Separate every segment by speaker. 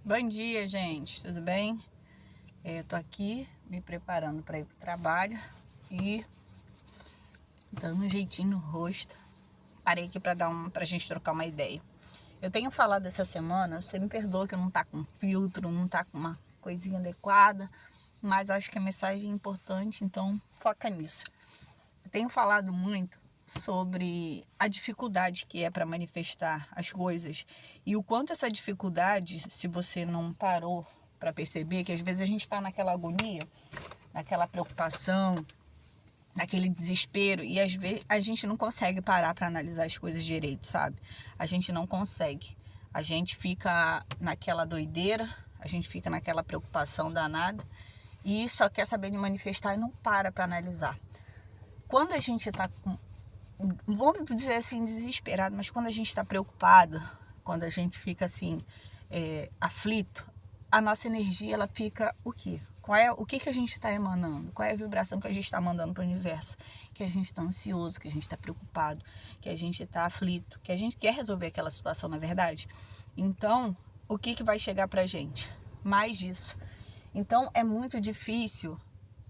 Speaker 1: Bom dia, gente, tudo bem? Eu tô aqui me preparando para ir pro trabalho e dando um jeitinho no rosto. Parei aqui pra gente trocar uma ideia. Eu tenho falado essa semana, você me perdoa que eu não tá com filtro, não tá com uma coisinha adequada, mas acho que a mensagem é importante, então foca nisso. Eu tenho falado muito sobre a dificuldade que é para manifestar as coisas e o quanto essa dificuldade, se você não parou para perceber, que às vezes a gente está naquela agonia, naquela preocupação, naquele desespero e às vezes a gente não consegue parar para analisar as coisas direito, sabe? A gente não consegue. A gente fica naquela doideira, a gente fica naquela preocupação danada e só quer saber de manifestar e não para analisar. Quando a gente está com, vamos dizer assim, desesperado, mas quando a gente está preocupado, quando a gente fica assim, aflito, a nossa energia, ela fica o quê? O que a gente está emanando? Qual é a vibração que a gente está mandando para o universo? Que a gente está ansioso, que a gente está preocupado, que a gente está aflito, que a gente quer resolver aquela situação, na verdade. Então, o que vai chegar para a gente? Mais disso. Então, é muito difícil.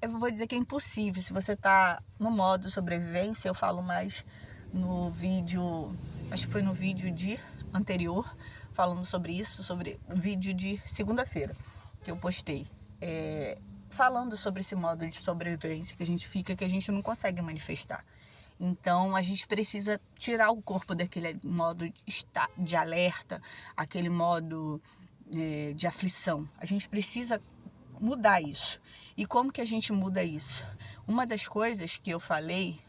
Speaker 1: Eu vou dizer que é impossível. Se você está no modo sobrevivência, eu falo mais no vídeo, acho que foi no vídeo anterior, falando sobre isso, sobre o vídeo de segunda-feira que eu postei. Falando sobre esse modo de sobrevivência que a gente fica, que a gente não consegue manifestar. Então a gente precisa tirar o corpo daquele modo de alerta, aquele modo de aflição. A gente precisa mudar isso. E como que a gente muda isso? Uma das coisas que eu falei,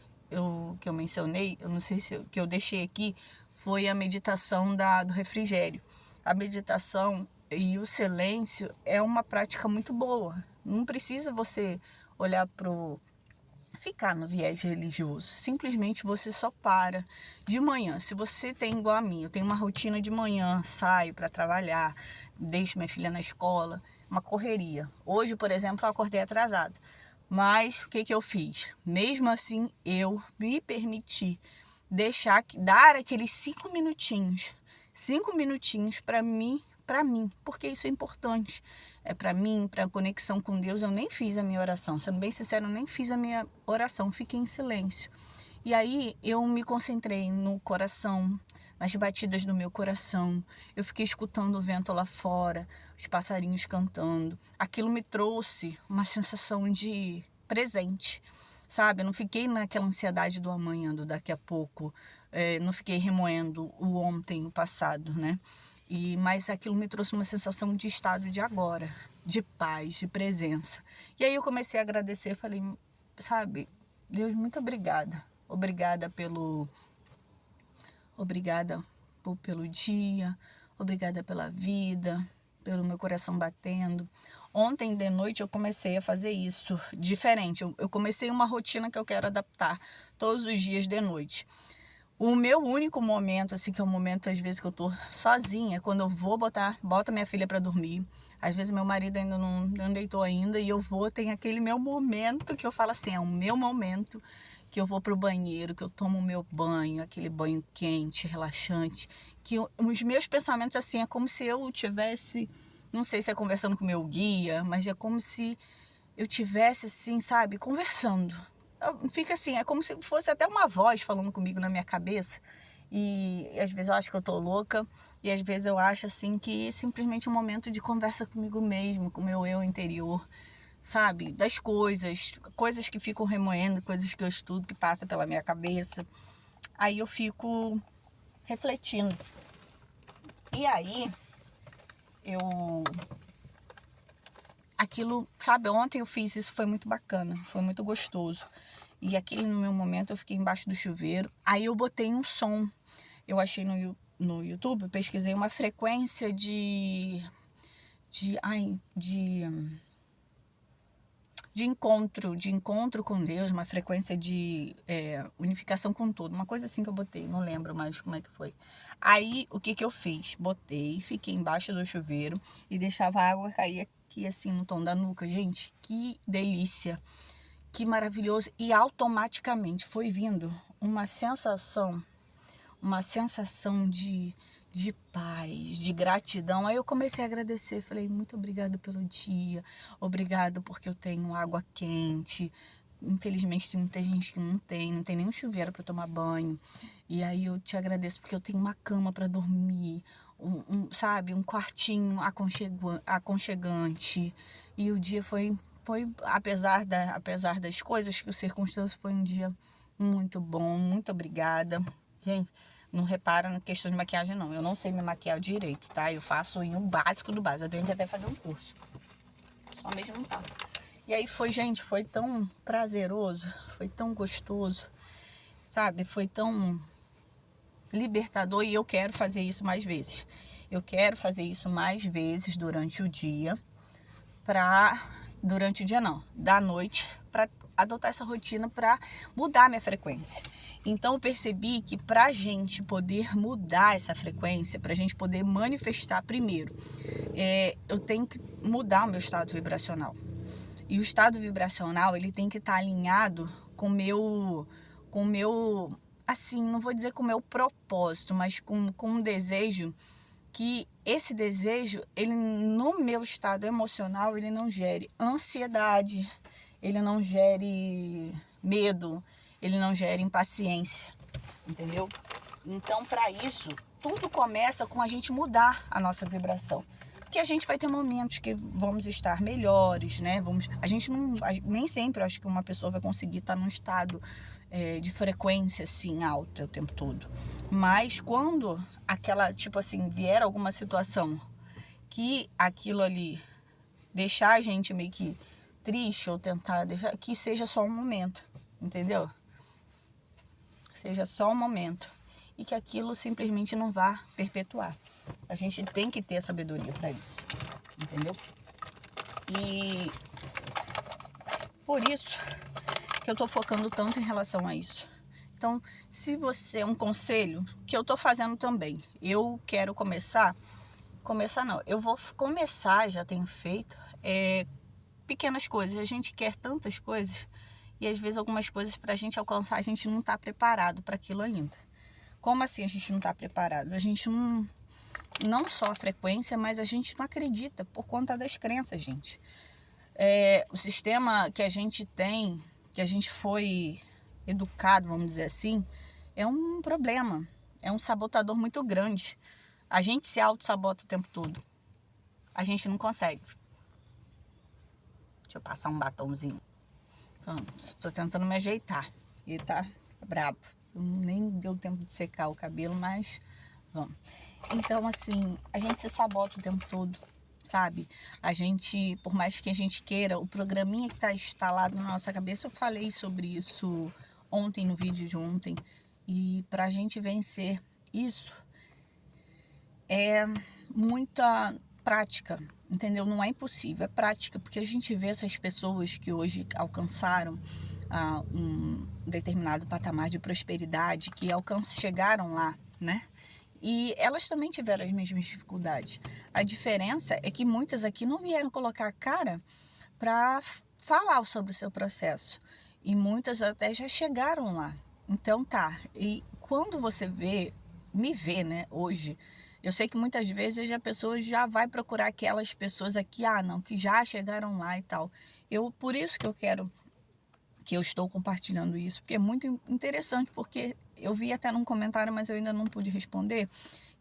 Speaker 1: que eu mencionei, eu não sei se que eu deixei aqui, foi a meditação do refrigério. A meditação e o silêncio é uma prática muito boa. Não precisa você olhar ficar no viés religioso. Simplesmente você só para de manhã. Se você tem igual a mim, eu tenho uma rotina de manhã, saio para trabalhar, deixo minha filha na escola, uma correria. Hoje, por exemplo, eu acordei atrasada. Mas o que eu fiz? Mesmo assim, eu me permiti dar aqueles 5 minutinhos para mim, porque isso é importante. É para mim, para a conexão com Deus. Eu nem fiz a minha oração, sendo bem sincero, eu nem fiz a minha oração, fiquei em silêncio. E aí eu me concentrei no coração, nas batidas do meu coração. Eu fiquei escutando o vento lá fora, os passarinhos cantando. Aquilo me trouxe uma sensação de presente, sabe? Eu não fiquei naquela ansiedade do amanhã, do daqui a pouco. Não fiquei remoendo o ontem, o passado, né? Mas aquilo me trouxe uma sensação de estado de agora, de paz, de presença. E aí eu comecei a agradecer, falei, sabe, Deus, muito obrigada. Obrigada pelo dia, obrigada pela vida, pelo meu coração batendo. Ontem de noite eu comecei a fazer isso diferente. Eu comecei uma rotina que eu quero adaptar todos os dias de noite. O meu único momento, assim, que é o momento às vezes que eu tô sozinha, é quando eu boto minha filha para dormir. Às vezes meu marido ainda não deitou ainda e tem aquele meu momento que eu falo assim, é o meu momento que eu vou pro banheiro, que eu tomo o meu banho, aquele banho quente, relaxante, que os meus pensamentos assim é como se eu tivesse, não sei se é conversando com o meu guia, mas é como se eu tivesse assim, sabe, conversando. Fica assim, é como se fosse até uma voz falando comigo na minha cabeça. E às vezes eu acho que eu tô louca, e às vezes eu acho assim que é simplesmente um momento de conversa comigo mesmo, com o meu eu interior, sabe? Das coisas que ficam remoendo, coisas que eu estudo, que passa pela minha cabeça. Aí eu fico refletindo. E aí eu aquilo, sabe, ontem eu fiz isso, foi muito bacana, foi muito gostoso. E aquele no meu momento eu fiquei embaixo do chuveiro. Aí eu botei um som. Eu achei no YouTube, pesquisei uma frequência de, ai, de encontro com Deus, uma frequência de unificação com tudo, uma coisa assim que eu botei, não lembro mais como é que foi. Aí o que eu fiz? Botei, fiquei embaixo do chuveiro e deixava a água cair aqui assim no tom da nuca. Gente, que delícia, que maravilhoso. E automaticamente foi vindo uma sensação de paz, de gratidão. Aí eu comecei a agradecer, falei, muito obrigado pelo dia, obrigado porque eu tenho água quente. Infelizmente tem muita gente que não tem nenhum chuveiro para tomar banho. E aí eu te agradeço porque eu tenho uma cama para dormir, sabe, um quartinho aconchegante. E o dia foi apesar das coisas, que as circunstâncias, foi um dia muito bom, muito obrigada. Gente, não repara na questão de maquiagem não, eu não sei me maquiar direito, tá? Eu faço o básico do básico, eu tenho que até fazer um curso, só mesmo não tá. E aí gente, foi tão prazeroso, foi tão gostoso, sabe? Foi tão libertador e eu quero fazer isso mais vezes. Eu quero fazer isso mais vezes durante o dia, durante o dia não, da noite, para adotar essa rotina para mudar a minha frequência. Então eu percebi que para a gente poder mudar essa frequência, para a gente poder manifestar primeiro, eu tenho que mudar o meu estado vibracional. E o estado vibracional, ele tem que estar alinhado com o meu, assim, não vou dizer com o meu propósito, mas com um desejo, que esse desejo, ele no meu estado emocional, ele não gere ansiedade, ele não gere medo, ele não gere impaciência, entendeu? Então, para isso, tudo começa com a gente mudar a nossa vibração. Que a gente vai ter momentos que vamos estar melhores, né? A gente não, nem sempre acho que uma pessoa vai conseguir estar num estado de frequência assim alta o tempo todo. Mas quando aquela, tipo assim, vier alguma situação que aquilo ali deixar a gente meio que triste, ou tentar deixar, que seja só um momento, entendeu? Seja só um momento. E que aquilo simplesmente não vá perpetuar. A gente tem que ter sabedoria para isso, entendeu? E por isso que eu tô focando tanto em relação a isso. Então, se você, um conselho que eu tô fazendo também, eu quero começar não, eu vou começar, já tenho feito, pequenas coisas. A gente quer tantas coisas e às vezes algumas coisas pra gente alcançar, a gente não tá preparado para aquilo ainda. Como assim a gente não tá preparado? A gente não só a frequência, mas a gente não acredita por conta das crenças, gente. O sistema que a gente tem, que a gente foi educado, vamos dizer assim, é um problema, é um sabotador muito grande. A gente se auto-sabota o tempo todo. A gente não consegue. Deixa eu passar um batomzinho. Estou tentando me ajeitar. E tá brabo. Nem deu tempo de secar o cabelo, mas vamos. Então, assim, a gente se sabota o tempo todo, sabe? A gente, por mais que a gente queira, o programinha que está instalado na nossa cabeça, eu falei sobre isso ontem, no vídeo de ontem. E pra gente vencer isso, é muita prática, entendeu? Não é impossível, é prática, porque a gente vê essas pessoas que hoje alcançaram um determinado patamar de prosperidade, que chegaram lá, né? E elas também tiveram as mesmas dificuldades. A diferença é que muitas aqui não vieram colocar a cara para falar sobre o seu processo. E muitas até já chegaram lá. Então tá, e quando você me vê, né, hoje, eu sei que muitas vezes a pessoa já vai procurar aquelas pessoas aqui, não, que já chegaram lá e tal. Por isso que eu estou compartilhando isso, porque é muito interessante, porque eu vi até num comentário, mas eu ainda não pude responder,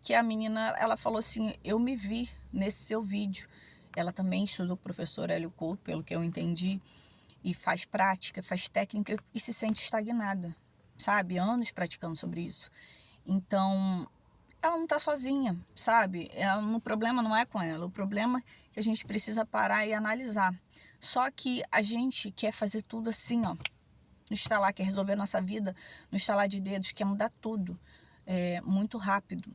Speaker 1: que a menina, ela falou assim, eu me vi nesse seu vídeo. Ela também estudou com o professor Hélio Couto, pelo que eu entendi, e faz prática, faz técnica e se sente estagnada, sabe? Anos praticando sobre isso. Então, ela não tá sozinha, sabe? O problema não é com ela, o problema é que a gente precisa parar e analisar. Só que a gente quer fazer tudo assim, ó, no estalar, quer resolver a nossa vida no estalar de dedos, quer mudar tudo, muito rápido.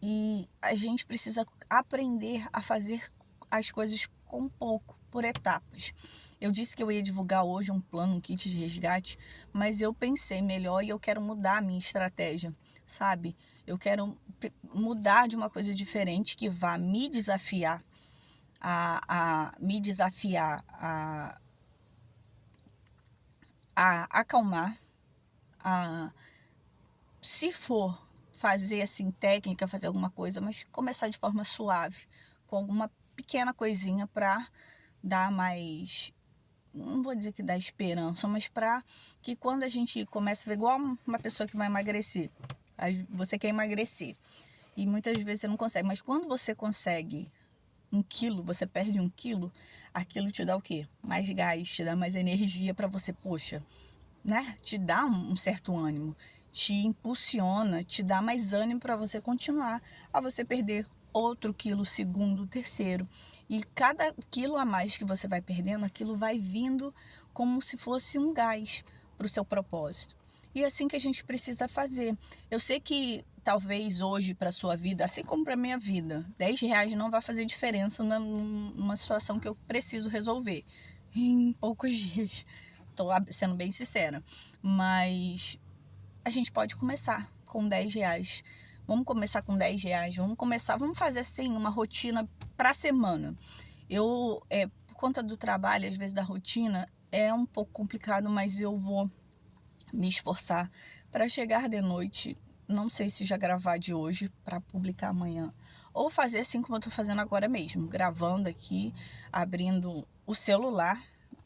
Speaker 1: E a gente precisa aprender a fazer as coisas com pouco, por etapas. Eu disse que eu ia divulgar hoje um plano, um kit de resgate, mas eu pensei melhor e eu quero mudar a minha estratégia, sabe? Eu quero mudar de uma coisa diferente que vá me desafiar a acalmar, se for fazer assim técnica, fazer alguma coisa, mas começar de forma suave, com alguma pequena coisinha para dar mais, não vou dizer que dá esperança, mas para que quando a gente começa a ver igual uma pessoa que vai emagrecer, aí você quer emagrecer e muitas vezes você não consegue, mas quando você consegue 1 quilo, você perde 1 quilo, aquilo te dá o quê? Mais gás, te dá mais energia para você, poxa, né? Te dá um certo ânimo, te impulsiona, te dá mais ânimo para você continuar, a você perder outro quilo, segundo, terceiro. E cada quilo a mais que você vai perdendo, aquilo vai vindo como se fosse um gás para o seu propósito. E é assim que a gente precisa fazer. Eu sei que talvez hoje para a sua vida, assim como para a minha vida, R$ 10 não vai fazer diferença numa situação que eu preciso resolver em poucos dias. Estou sendo bem sincera. Mas a gente pode começar com R$ 10. Vamos começar com R$ 10. Vamos fazer assim uma rotina para a semana. Por conta do trabalho, às vezes da rotina, é um pouco complicado, mas eu vou me esforçar para chegar de noite. Não sei se já gravar de hoje para publicar amanhã. Ou fazer assim como eu estou fazendo agora mesmo, gravando aqui, abrindo o celular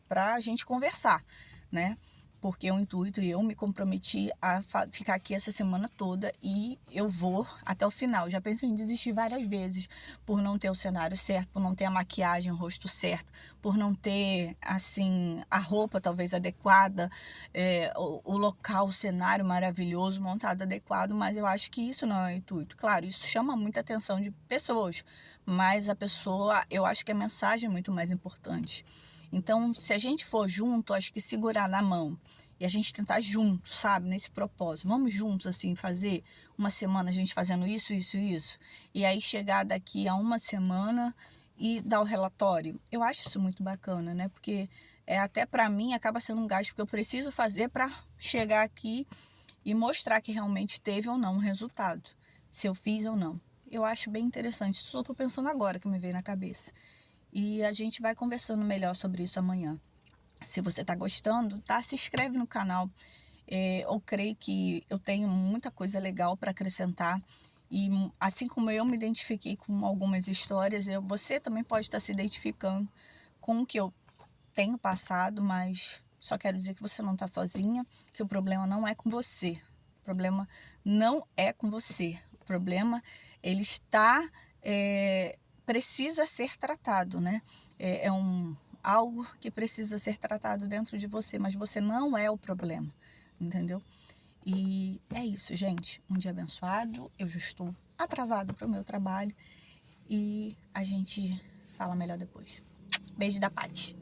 Speaker 1: para a gente conversar, né? Porque o intuito, e eu me comprometi a ficar aqui essa semana toda e eu vou até o final. Já pensei em desistir várias vezes por não ter o cenário certo, por não ter a maquiagem, o rosto certo, por não ter, assim, a roupa talvez adequada, o local, o cenário maravilhoso, montado adequado, mas eu acho que isso não é o intuito. Claro, isso chama muita atenção de pessoas, mas eu acho que a mensagem é muito mais importante. Então, se a gente for junto, acho que segurar na mão e a gente tentar junto, sabe, nesse propósito. Vamos juntos, assim, fazer uma semana a gente fazendo isso, isso, isso. E aí chegar daqui a uma semana e dar o relatório. Eu acho isso muito bacana, né? Porque até para mim acaba sendo um gasto que eu preciso fazer para chegar aqui e mostrar que realmente teve ou não um resultado. Se eu fiz ou não. Eu acho bem interessante. Só estou pensando agora que me veio na cabeça. E a gente vai conversando melhor sobre isso amanhã. Se você está gostando, tá? Se inscreve no canal. Eu creio que eu tenho muita coisa legal para acrescentar. E assim como eu me identifiquei com algumas histórias, você também pode estar se identificando com o que eu tenho passado, mas só quero dizer que você não está sozinha, que o problema não é com você. O problema não é com você. O problema, ele está... precisa ser tratado, né? Algo que precisa ser tratado dentro de você, mas você não é o problema, entendeu? E é isso, gente. Um dia abençoado. Eu já estou atrasada para o meu trabalho e a gente fala melhor depois. Beijo da Paty.